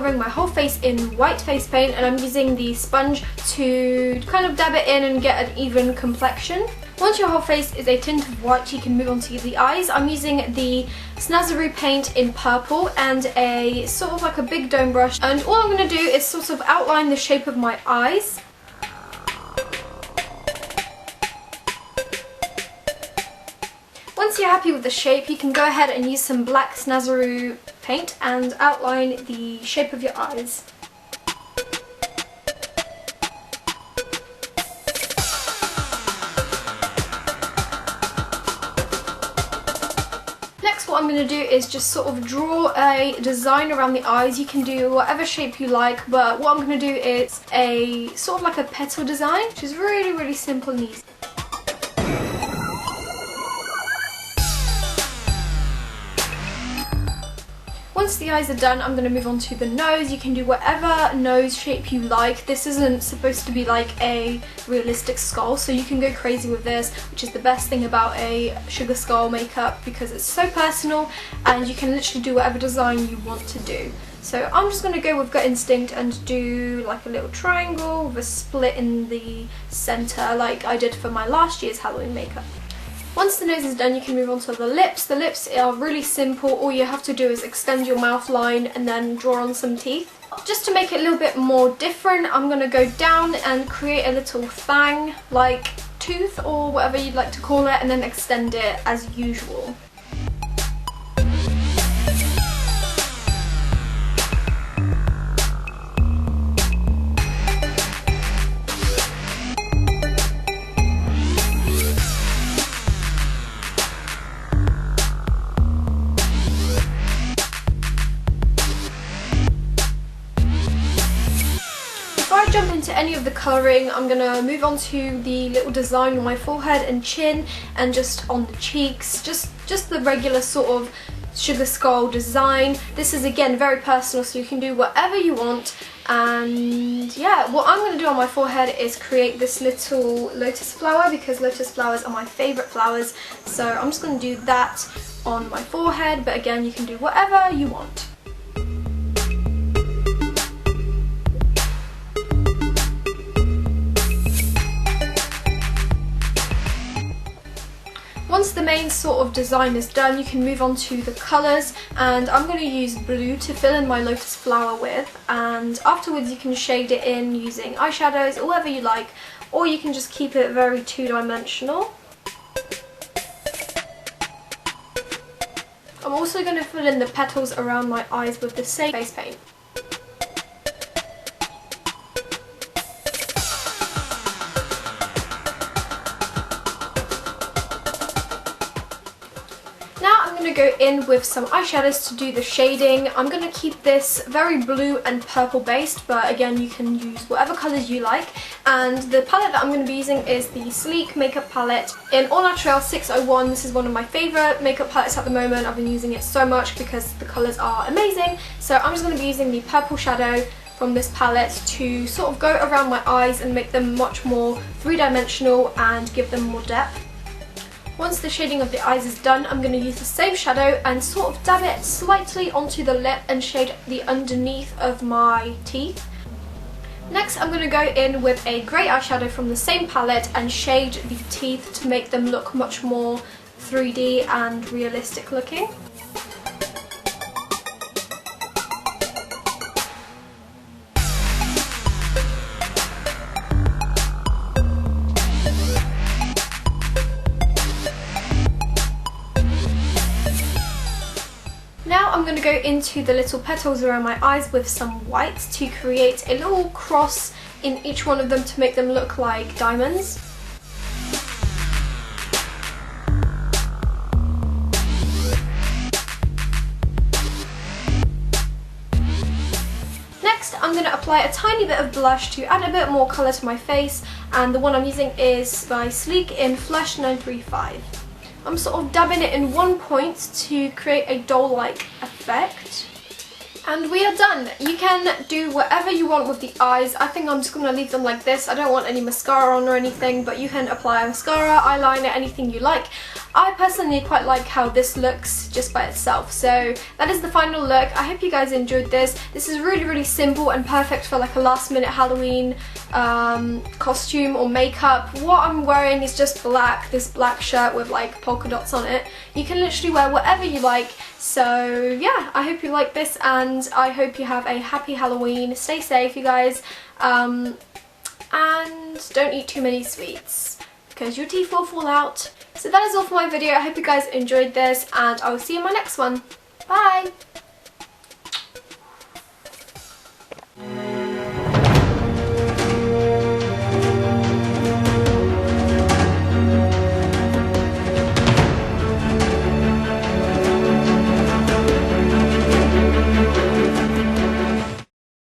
covering my whole face in white face paint, and I'm using the sponge to kind of dab it in and get an even complexion. Once your whole face is a tint of white, you can move on to the eyes. I'm using the Snazaroo paint in purple and a sort of like a big dome brush, and all I'm going to do is sort of outline the shape of my eyes. Once you're happy with the shape, you can go ahead and use some black Snazaroo paint and outline the shape of your eyes. Next, what I'm going to do is just sort of draw a design around the eyes. You can do whatever shape you like, but what I'm going to do is a sort of like a petal design, which is really simple and easy. Once the eyes are done, I'm going to move on to the nose. You can do whatever nose shape you like. This isn't supposed to be like a realistic skull, so you can go crazy with this, which is the best thing about a sugar skull makeup, because it's so personal and you can literally do whatever design you want to do. So I'm just going to go with gut instinct and do like a little triangle with a split in the center like I did for my last year's Halloween makeup. Once the nose is done, you can move on to the lips. The lips are really simple. All you have to do is extend your mouth line and then draw on some teeth. Just to make it a little bit more different, I'm going to go down and create a little fang, like tooth or whatever you'd like to call it, and then extend it as usual. Before I jump into any of the colouring, I'm going to move on to the little design on my forehead and chin and just on the cheeks, just the regular sort of sugar skull design. This is again very personal, so you can do whatever you want. And yeah, what I'm going to do on my forehead is create this little lotus flower, because lotus flowers are my favourite flowers. So I'm just going to do that on my forehead, but again you can do whatever you want. Once the main sort of design is done, you can move on to the colours, and I'm going to use blue to fill in my lotus flower with, and afterwards you can shade it in using eyeshadows or whatever you like, or you can just keep it very two-dimensional. I'm also going to fill in the petals around my eyes with the same face paint. I'm going to go in with some eyeshadows to do the shading. I'm going to keep this very blue and purple based, but again you can use whatever colours you like. And the palette that I'm going to be using is the Sleek makeup palette in All Natural 601. This is one of my favourite makeup palettes at the moment. I've been using it so much because the colours are amazing. So I'm just going to be using the purple shadow from this palette to sort of go around my eyes and make them much more three-dimensional and give them more depth. Once the shading of the eyes is done, I'm going to use the same shadow and sort of dab it slightly onto the lip and shade the underneath of my teeth. Next, I'm going to go in with a grey eyeshadow from the same palette and shade the teeth to make them look much more 3D and realistic looking. Now I'm going to go into the little petals around my eyes with some white to create a little cross in each one of them to make them look like diamonds. Next, I'm going to apply a tiny bit of blush to add a bit more colour to my face, and the one I'm using is by Sleek in Flush 935. I'm sort of dabbing it in one point to create a doll-like effect. And we are done. You can do whatever you want with the eyes. I think I'm just going to leave them like this. I don't want any mascara on or anything, but you can apply mascara, eyeliner, anything you like. I personally quite like how this looks just by itself. So that is the final look. I hope you guys enjoyed this. This is really simple and perfect for like a last minute Halloween costume or makeup. What I'm wearing is just black, this black shirt with like polka dots on it. You can literally wear whatever you like. So yeah, I hope you like this and I hope you have a happy Halloween. Stay safe, you guys, and don't eat too many sweets because your teeth will fall out. So that is all for my video. I hope you guys enjoyed this and I will see you in my next one. Bye!